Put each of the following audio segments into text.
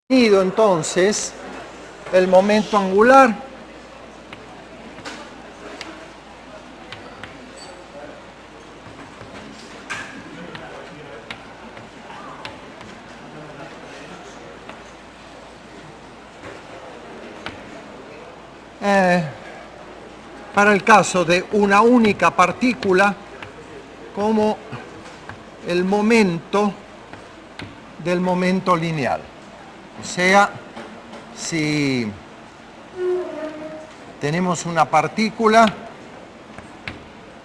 Entonces el momento angular para el caso de una única partícula como el momento del momento lineal. O sea, si tenemos una partícula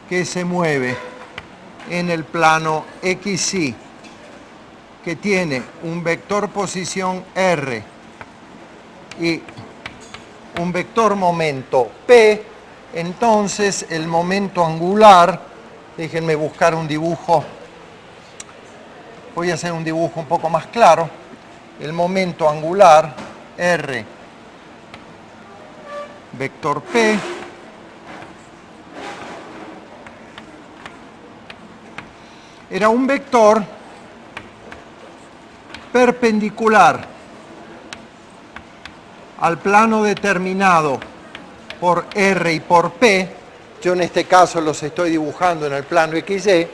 que se mueve en el plano XY, que tiene un vector posición R y un vector momento P, entonces el momento angular, déjenme buscar un dibujo, voy a hacer un dibujo un poco más claro, el momento angular R vector P era un vector perpendicular al plano determinado por R y por P, yo en este caso los estoy dibujando en el plano XY,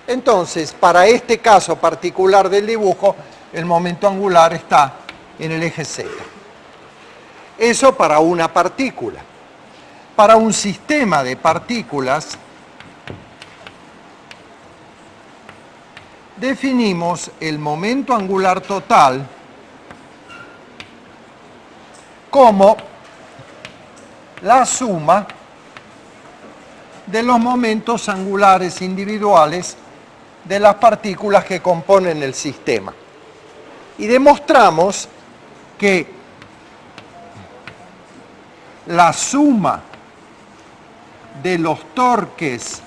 entonces para este caso particular del dibujo, el momento angular está en el eje Z. Eso para una partícula. Para un sistema de partículas, definimos el momento angular total como la suma de los momentos angulares individuales de las partículas que componen el sistema. Y demostramos que la suma de los torques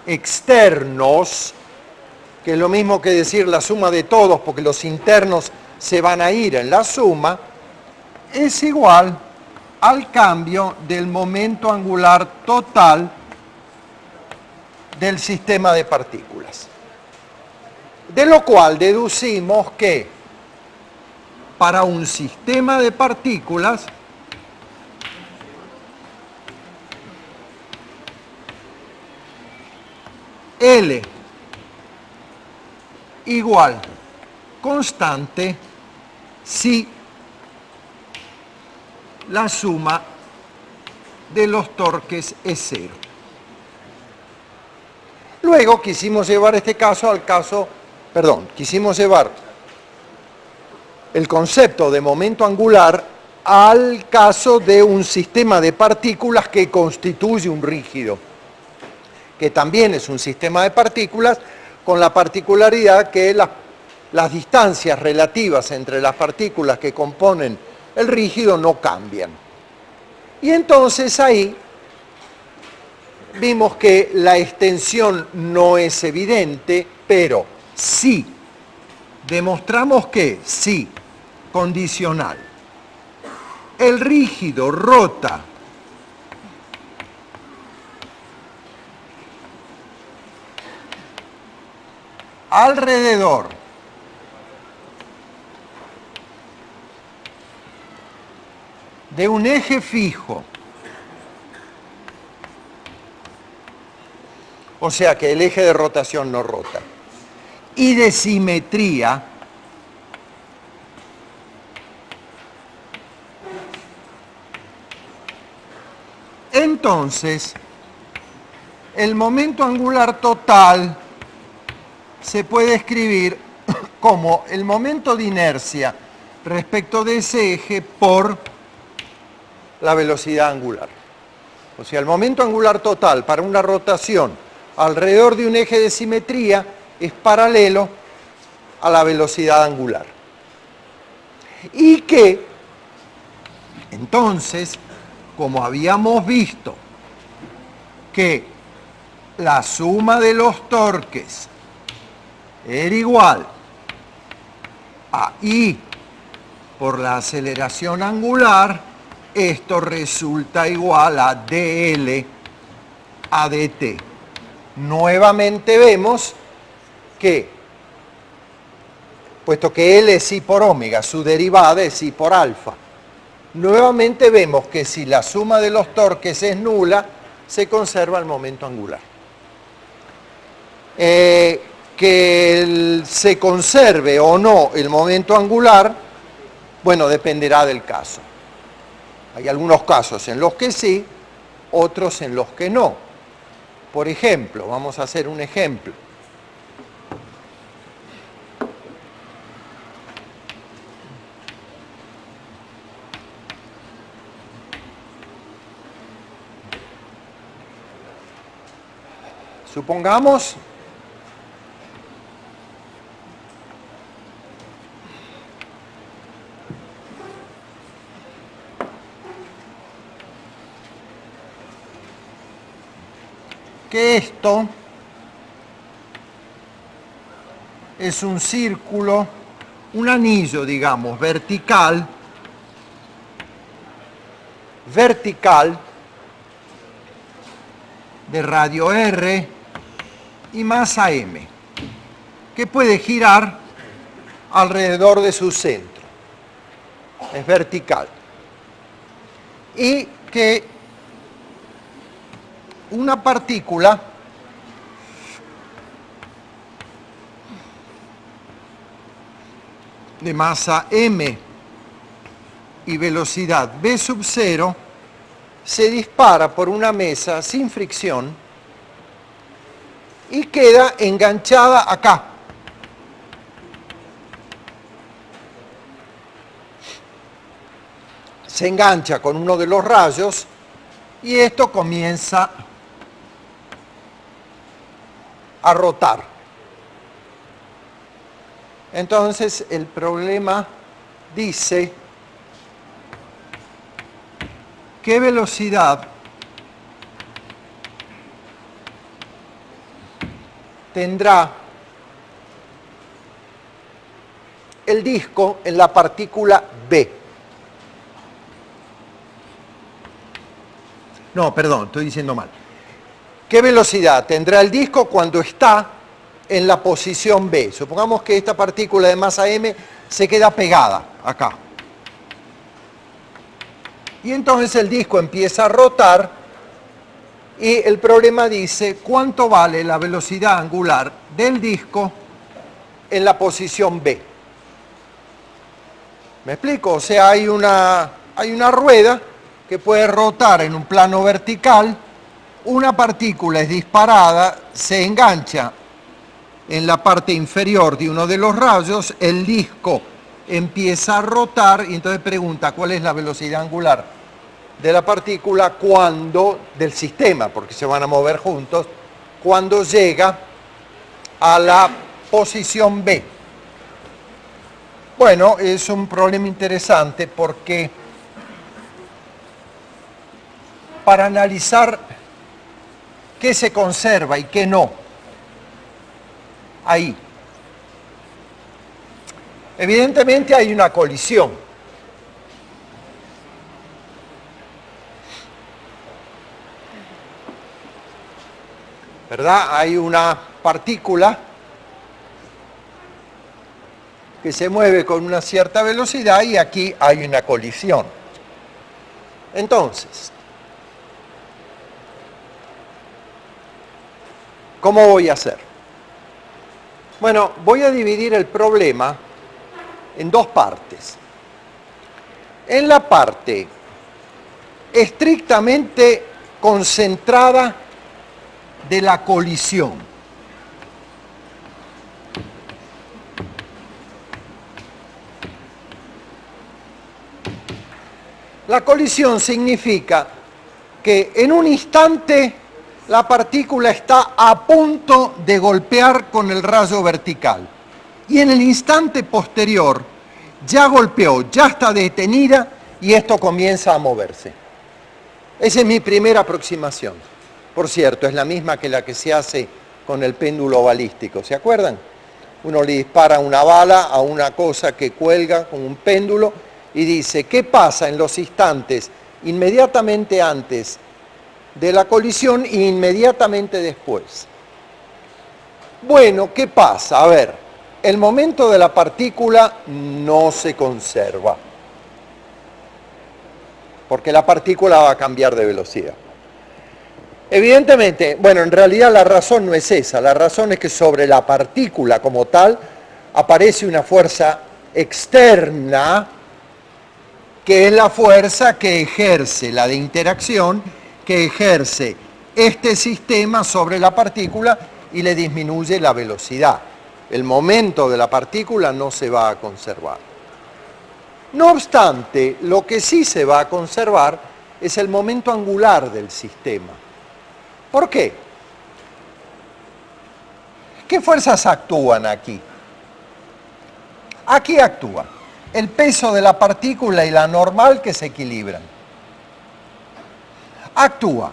externos, que es lo mismo que decir la suma de todos, porque los internos se van a ir en la suma, es igual al cambio del momento angular total del sistema de partículas. De lo cual deducimos que para un sistema de partículas L igual constante si la suma de los torques es cero. Luego quisimos llevar quisimos llevar el concepto de momento angular al caso de un sistema de partículas que constituye un rígido, que también es un sistema de partículas, con la particularidad que las distancias relativas entre las partículas que componen el rígido no cambian. Y entonces ahí vimos que la extensión no es evidente, pero sí demostramos que sí, condicional, el rígido rota alrededor de un eje fijo, o sea que el eje de rotación no rota, y de simetría, entonces el momento angular total se puede escribir como el momento de inercia respecto de ese eje por la velocidad angular. O sea, el momento angular total para una rotación alrededor de un eje de simetría es paralelo a la velocidad angular. Y que, entonces, como habíamos visto que la suma de los torques era igual a I por la aceleración angular, esto resulta igual a dl a dt. Nuevamente vemos que puesto que L es I por omega, su derivada es I por alfa. Nuevamente vemos que si la suma de los torques es nula, se conserva el momento angular. Que se conserve o no el momento angular, bueno, dependerá del caso. Hay algunos casos en los que sí, otros en los que no. Por ejemplo, vamos a hacer un ejemplo. Supongamos que esto es un círculo, un anillo, digamos, vertical, de radio R y masa M, que puede girar alrededor de su centro. Es vertical. Y que una partícula de masa M y velocidad v sub 0 se dispara por una mesa sin fricción y queda enganchada acá. Se engancha con uno de los rayos y esto comienza a rotar. Entonces el problema dice qué velocidad tendrá el disco en la partícula B. No, perdón, estoy diciendo mal. ¿Qué velocidad tendrá el disco cuando está en la posición B? Supongamos que esta partícula de masa M se queda pegada acá. Y entonces el disco empieza a rotar y el problema dice cuánto vale la velocidad angular del disco en la posición B. ¿Me explico? O sea, hay una rueda que puede rotar en un plano vertical, una partícula es disparada, se engancha en la parte inferior de uno de los rayos, el disco empieza a rotar y entonces pregunta cuál es la velocidad angular de la partícula del sistema, porque se van a mover juntos, cuando llega a la posición B. Bueno, es un problema interesante porque para analizar qué se conserva y qué no, ahí. Evidentemente hay una colisión. ¿Verdad? Hay una partícula que se mueve con una cierta velocidad y aquí hay una colisión. Entonces, ¿cómo voy a hacer? Bueno, voy a dividir el problema en dos partes. En la parte estrictamente concentrada de la colisión. La colisión significa que en un instante la partícula está a punto de golpear con el rayo vertical y en el instante posterior ya golpeó, ya está detenida y esto comienza a moverse. Esa es mi primera aproximación. Por cierto, es la misma que la que se hace con el péndulo balístico, ¿se acuerdan? Uno le dispara una bala a una cosa que cuelga con un péndulo y dice, ¿qué pasa en los instantes inmediatamente antes de la colisión e inmediatamente después? Bueno, ¿qué pasa? A ver, el momento de la partícula no se conserva, porque la partícula va a cambiar de velocidad. Evidentemente, bueno, en realidad la razón no es esa, la razón es que sobre la partícula como tal aparece una fuerza externa, que es la fuerza que ejerce, la de interacción, que ejerce este sistema sobre la partícula y le disminuye la velocidad. El momento de la partícula no se va a conservar. No obstante, lo que sí se va a conservar es el momento angular del sistema. ¿Por qué? ¿Qué fuerzas actúan aquí? Aquí actúa el peso de la partícula y la normal que se equilibran. Actúa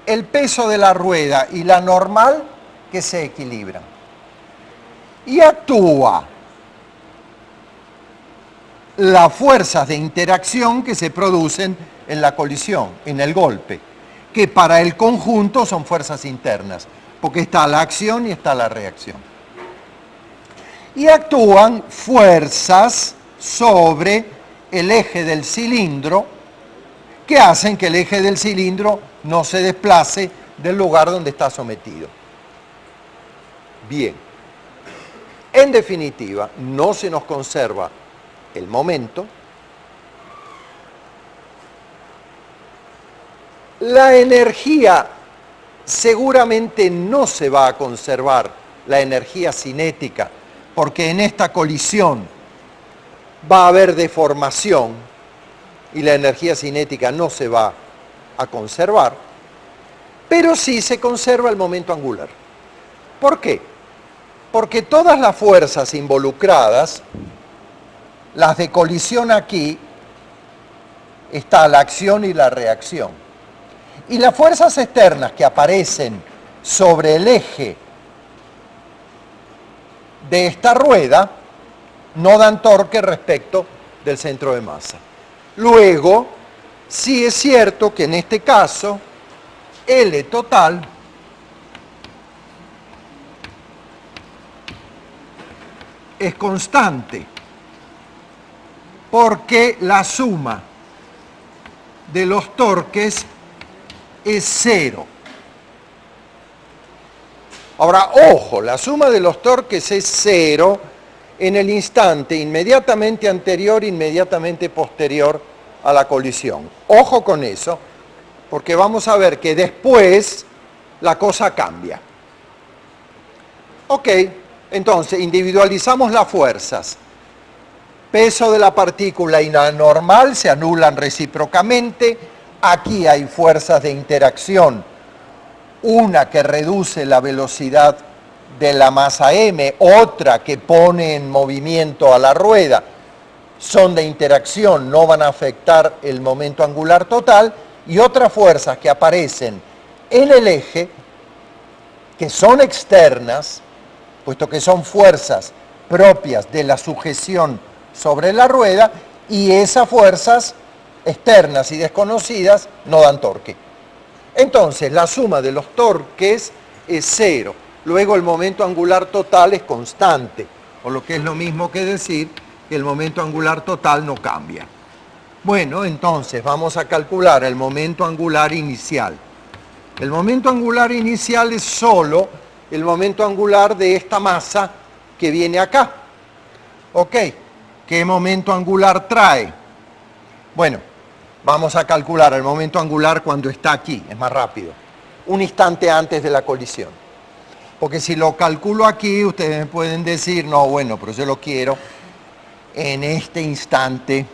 el peso de la rueda y la normal que se equilibran. Y actúa las fuerzas de interacción que se producen en la colisión, en el golpe, que para el conjunto son fuerzas internas, porque está la acción y está la reacción. Y actúan fuerzas sobre el eje del cilindro que hacen que el eje del cilindro no se desplace del lugar donde está sometido. Bien. En definitiva, no se nos conserva el momento. La energía seguramente no se va a conservar, la energía cinética, porque en esta colisión va a haber deformación y la energía cinética no se va a conservar, pero sí se conserva el momento angular. ¿Por qué? Porque todas las fuerzas involucradas, las de colisión aquí, está la acción y la reacción. Y las fuerzas externas que aparecen sobre el eje de esta rueda no dan torque respecto del centro de masa. Luego, sí es cierto que en este caso, L total es constante, porque la suma de los torques es cero. Ahora, ojo, la suma de los torques es cero en el instante inmediatamente anterior e inmediatamente posterior a la colisión. Ojo con eso, porque vamos a ver que después la cosa cambia. Ok, entonces individualizamos las fuerzas. Peso de la partícula y la normal se anulan recíprocamente. Aquí hay fuerzas de interacción, una que reduce la velocidad de la masa m, otra que pone en movimiento a la rueda, son de interacción, no van a afectar el momento angular total, y otras fuerzas que aparecen en el eje, que son externas, puesto que son fuerzas propias de la sujeción sobre la rueda, y esas fuerzas externas y desconocidas no dan torque. Entonces, la suma de los torques es cero. Luego el momento angular total es constante, o lo que es lo mismo que decir que el momento angular total no cambia. Bueno, entonces vamos a calcular el momento angular inicial. El momento angular inicial es solo el momento angular de esta masa que viene acá. ¿Ok? ¿Qué momento angular trae? Bueno, vamos a calcular el momento angular cuando está aquí, es más rápido. Un instante antes de la colisión. Porque si lo calculo aquí, ustedes me pueden decir, no, bueno, pero yo lo quiero en este instante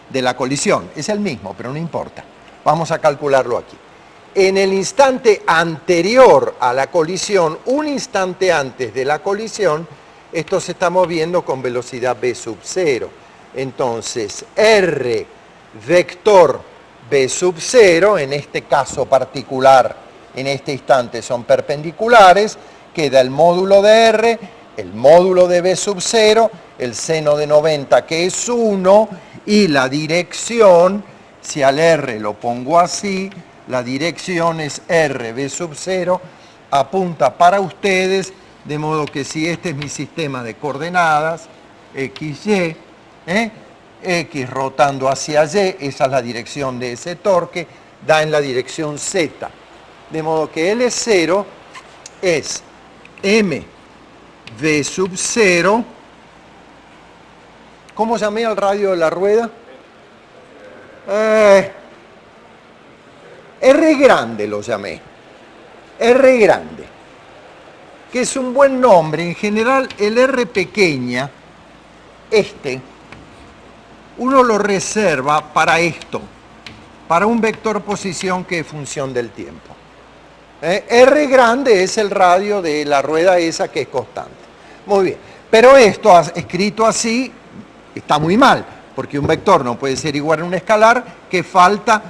de la colisión. Es el mismo, pero no importa. Vamos a calcularlo aquí. En el instante anterior a la colisión, un instante antes de la colisión, esto se está moviendo con velocidad v sub 0. Entonces, r vector v sub 0, en este caso particular, en este instante son perpendiculares, queda el módulo de r, el módulo de v sub 0, el seno de 90 que es 1, y la dirección, si al r lo pongo así, la dirección es r v sub 0, apunta para ustedes De modo que si este es mi sistema de coordenadas, x, y, x rotando hacia y, esa es la dirección de ese torque, da en la dirección z. De modo que L0 es m v sub 0. ¿Cómo llamé al radio de la rueda? R grande lo llamé. R grande. Que es un buen nombre. En general, el R pequeña, uno lo reserva para esto, para un vector posición que es función del tiempo. R grande es el radio de la rueda esa que es constante. Muy bien. Pero esto, escrito así, está muy mal, porque un vector no puede ser igual a un escalar, que falta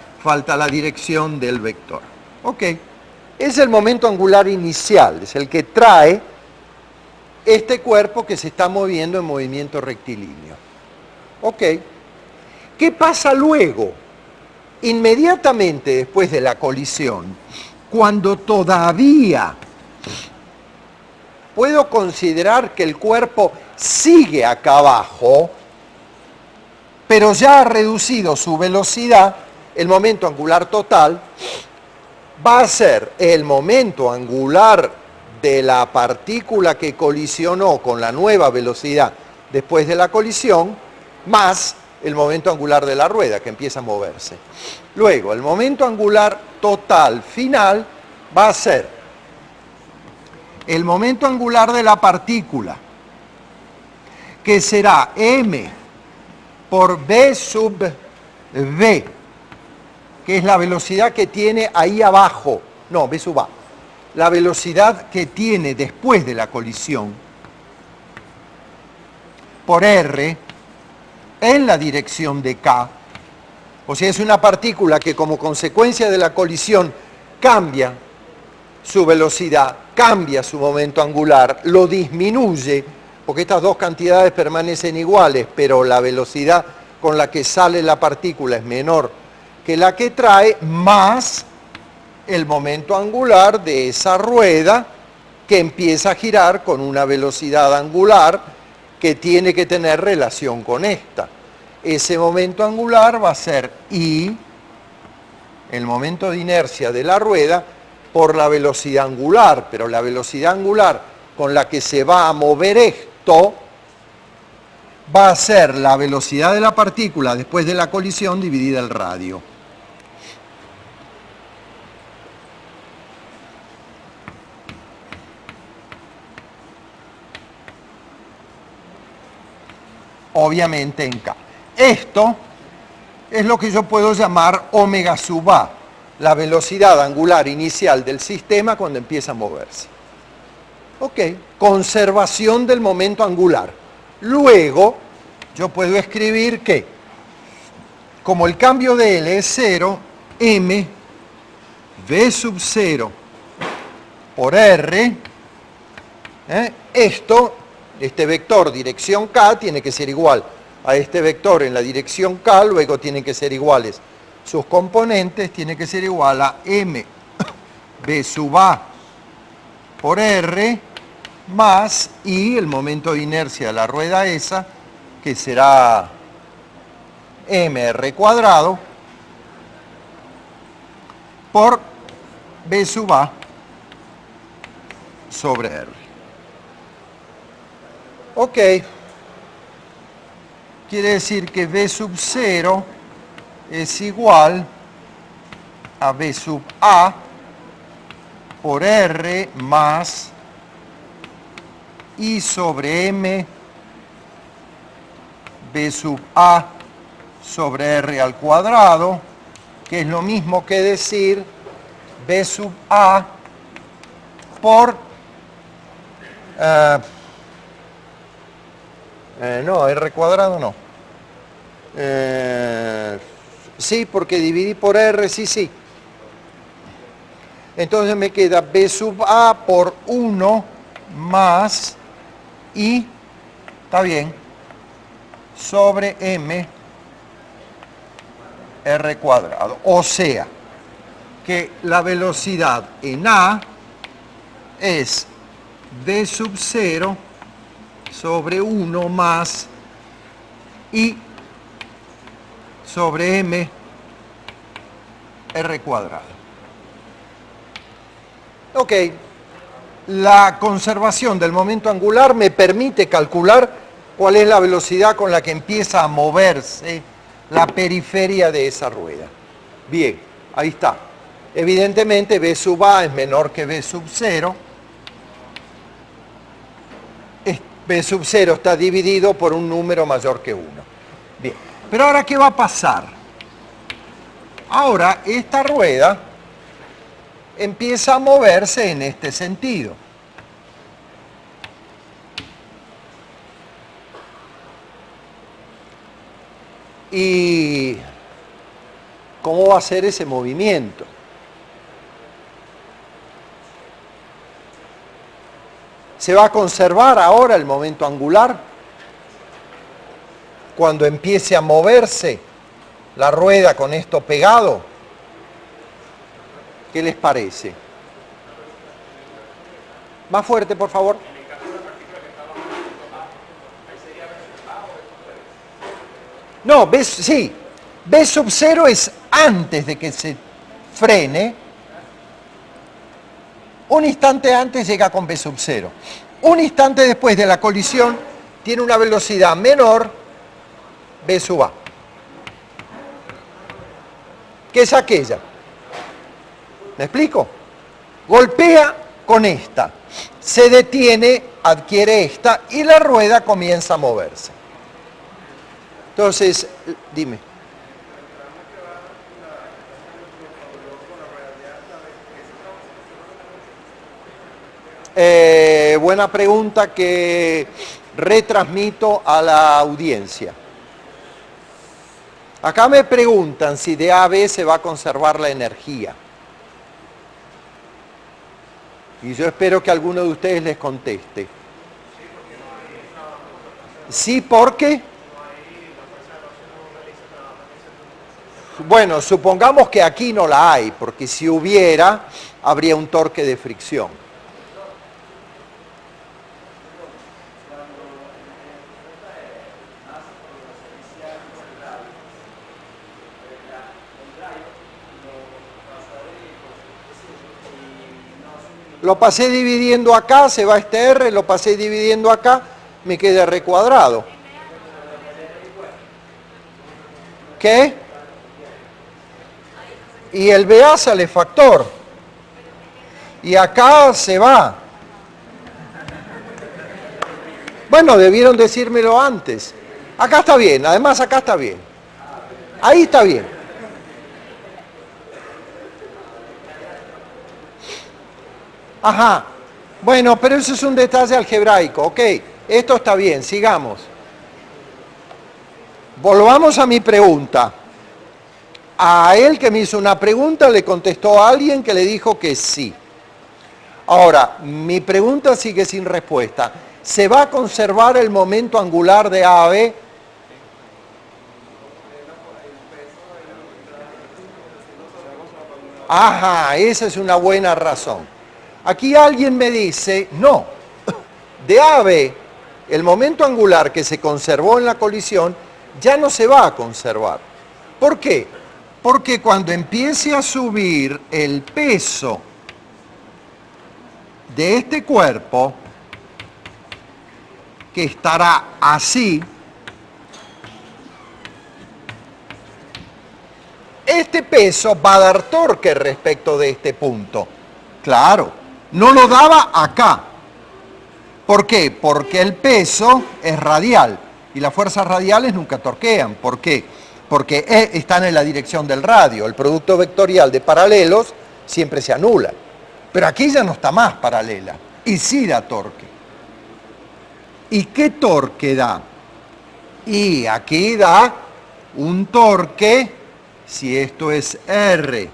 la dirección del vector. Ok. Es el momento angular inicial, es el que trae este cuerpo que se está moviendo en movimiento rectilíneo. Ok. ¿Qué pasa luego? Inmediatamente después de la colisión, cuando todavía puedo considerar que el cuerpo sigue acá abajo, pero ya ha reducido su velocidad, el momento angular total va a ser el momento angular de la partícula que colisionó con la nueva velocidad después de la colisión, más el momento angular de la rueda que empieza a moverse. Luego, el momento angular total final va a ser el momento angular de la partícula, que será m por v sub v, que es la velocidad que tiene ahí abajo, no, v sub a, la velocidad que tiene después de la colisión, por r, en la dirección de k. O sea, es una partícula que como consecuencia de la colisión cambia su velocidad, cambia su momento angular, lo disminuye, porque estas dos cantidades permanecen iguales, pero la velocidad con la que sale la partícula es menor que la que trae, más el momento angular de esa rueda que empieza a girar con una velocidad angular que tiene que tener relación con esta. Ese momento angular va a ser I, el momento de inercia de la rueda, por la velocidad angular, pero la velocidad angular con la que se va a mover esto va a ser la velocidad de la partícula después de la colisión dividida el radio. Obviamente en K. Esto es lo que yo puedo llamar omega sub A, la velocidad angular inicial del sistema cuando empieza a moverse. Ok, conservación del momento angular. Luego, yo puedo escribir que, como el cambio de L es 0, m v sub 0 por r, este vector dirección k tiene que ser igual a este vector en la dirección k, luego tienen que ser iguales sus componentes, tiene que ser igual a m v sub a por r más i, el momento de inercia de la rueda esa, que será mr cuadrado por v sub a sobre r. Ok, quiere decir que v sub 0 es igual a v sub a por r más i sobre m v sub a sobre r al cuadrado, que es lo mismo que decir v sub a por no, r cuadrado no. Sí, porque dividí por r, sí. Entonces me queda v sub a por 1 más i, está bien, sobre m r cuadrado. O sea, que la velocidad en A es V sub 0 sobre 1 más I sobre M R cuadrado. Ok, la conservación del momento angular me permite calcular cuál es la velocidad con la que empieza a moverse la periferia de esa rueda. Bien, ahí está. Evidentemente V sub A es menor que V sub 0. V sub 0 está dividido por un número mayor que 1. Bien, pero ahora ¿qué va a pasar? Ahora esta rueda empieza a moverse en este sentido. ¿Y cómo va a ser ese movimiento? ¿Se va a conservar ahora el momento angular cuando empiece a moverse la rueda con esto pegado? ¿Qué les parece? Más fuerte, por favor. No, sí, V sub 0 es antes de que se frene. Un instante antes llega con V sub 0. Un instante después de la colisión tiene una velocidad menor, V sub A. ¿Qué es aquella? ¿Me explico? Golpea con esta, se detiene, adquiere esta y la rueda comienza a moverse. Entonces, dime. Buena pregunta que retransmito a la audiencia. Acá me preguntan si de A a B se va a conservar la energía. Y yo espero que alguno de ustedes les conteste. Sí, ¿por qué? Bueno, supongamos que aquí no la hay, porque si hubiera, habría un torque de fricción. Lo pasé dividiendo acá, se va este R, lo pasé dividiendo acá, me queda R cuadrado. ¿Qué? Y el BA sale factor. Y acá se va. Bueno, debieron decírmelo antes. Acá está bien, además acá está bien. Ahí está bien. Ajá. Bueno, pero eso es un detalle algebraico. Ok, esto está bien, sigamos. Volvamos a mi pregunta. A él que me hizo una pregunta le contestó a alguien que le dijo que sí. Ahora, mi pregunta sigue sin respuesta. ¿Se va a conservar el momento angular de A a B? Ajá, esa es una buena razón. Aquí alguien me dice, no, de A a B, el momento angular que se conservó en la colisión ya no se va a conservar. ¿Por qué? Porque cuando empiece a subir el peso de este cuerpo, que estará así, este peso va a dar torque respecto de este punto. Claro. No lo daba acá. ¿Por qué? Porque el peso es radial y las fuerzas radiales nunca torquean. ¿Por qué? Porque están en la dirección del radio. El producto vectorial de paralelos siempre se anula. Pero aquí ya no está más paralela y sí da torque. ¿Y qué torque da? Y aquí da un torque, si esto es R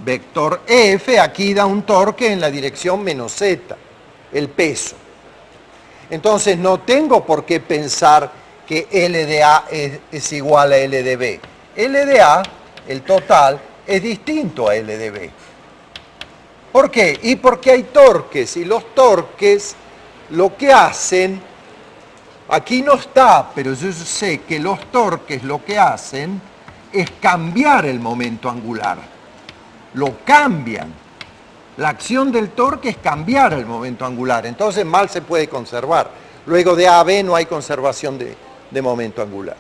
vector F, aquí da un torque en la dirección menos Z, el peso. Entonces no tengo por qué pensar que L de A es igual a L de B. L de A, el total, es distinto a L de B. ¿Por qué? Y porque hay torques, y los torques lo que hacen, aquí no está, pero yo sé que los torques lo que hacen es cambiar el momento angular. Lo cambian. La acción del torque es cambiar el momento angular, entonces mal se puede conservar. Luego de A a B no hay conservación de momento angular.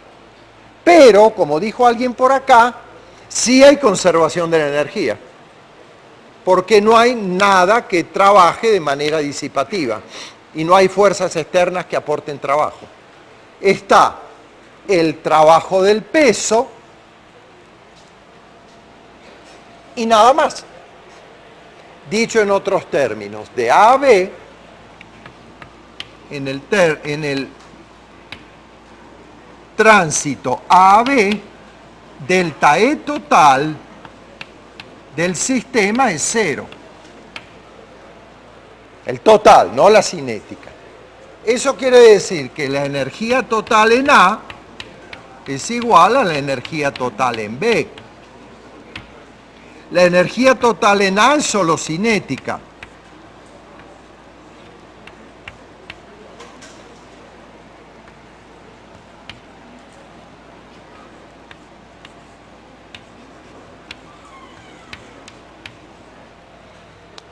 Pero, como dijo alguien por acá, sí hay conservación de la energía, porque no hay nada que trabaje de manera disipativa y no hay fuerzas externas que aporten trabajo. Está el trabajo del peso y nada más. Dicho en otros términos, de A a B, en el tránsito A a B, delta E total del sistema es cero. El total, no la cinética. Eso quiere decir que la energía total en A es igual a la energía total en B. La energía total en A es solo cinética.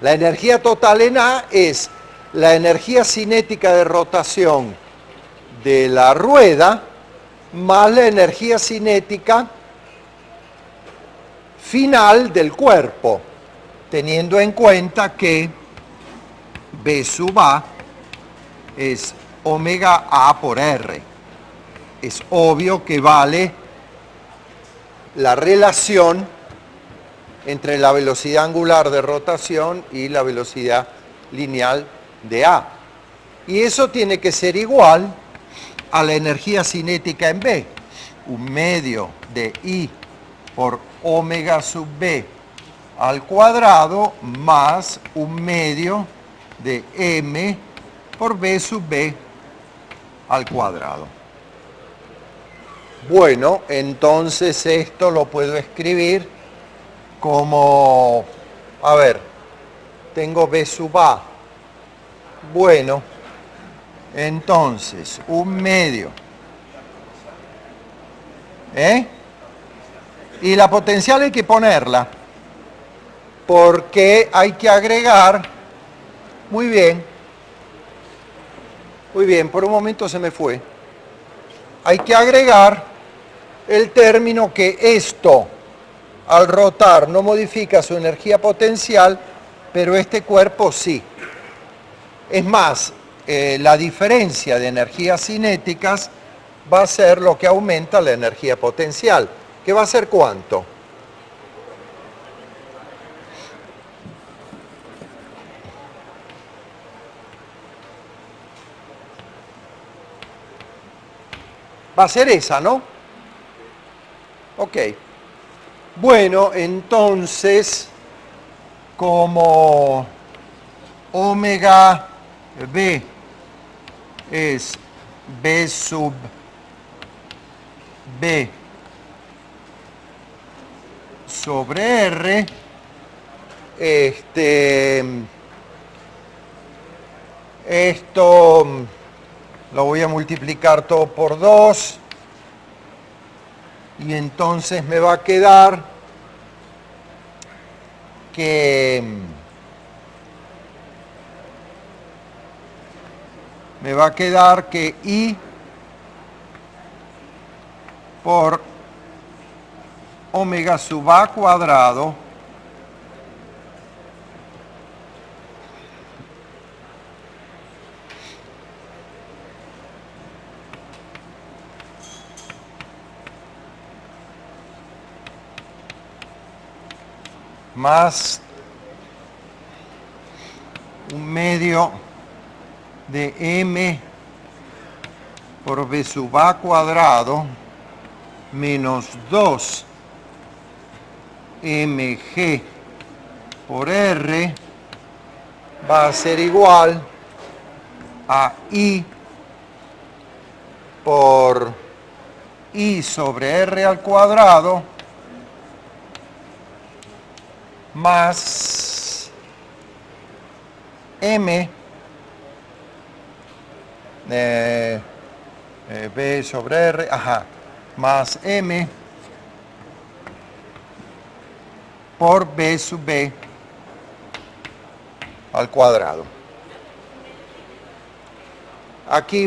La energía total en A es la energía cinética de rotación de la rueda más la energía cinética final del cuerpo, teniendo en cuenta que B sub A es omega A por R. Es obvio que vale la relación entre la velocidad angular de rotación y la velocidad lineal de A. Y eso tiene que ser igual a la energía cinética en B, un medio de I por omega sub B al cuadrado más un medio de M por B sub B al cuadrado. Bueno, entonces esto lo puedo escribir como, a ver, tengo B sub A. Bueno, entonces, un medio. Y la potencial hay que ponerla, porque hay que agregar, muy bien, por un momento se me fue, hay que agregar el término que esto, al rotar, no modifica su energía potencial, pero este cuerpo sí. Es más, la diferencia de energías cinéticas va a ser lo que aumenta la energía potencial. ¿Qué va a ser cuánto? Va a ser esa, ¿no? Ok. Bueno, entonces, como omega B es B sub B sobre R, esto lo voy a multiplicar todo por 2 y entonces me va a quedar que I por omega sub A cuadrado más un medio de M por B sub A cuadrado menos 2 mg por R va a ser igual a I por I sobre R al cuadrado más M B sobre R, más M por B sub B al cuadrado. Aquí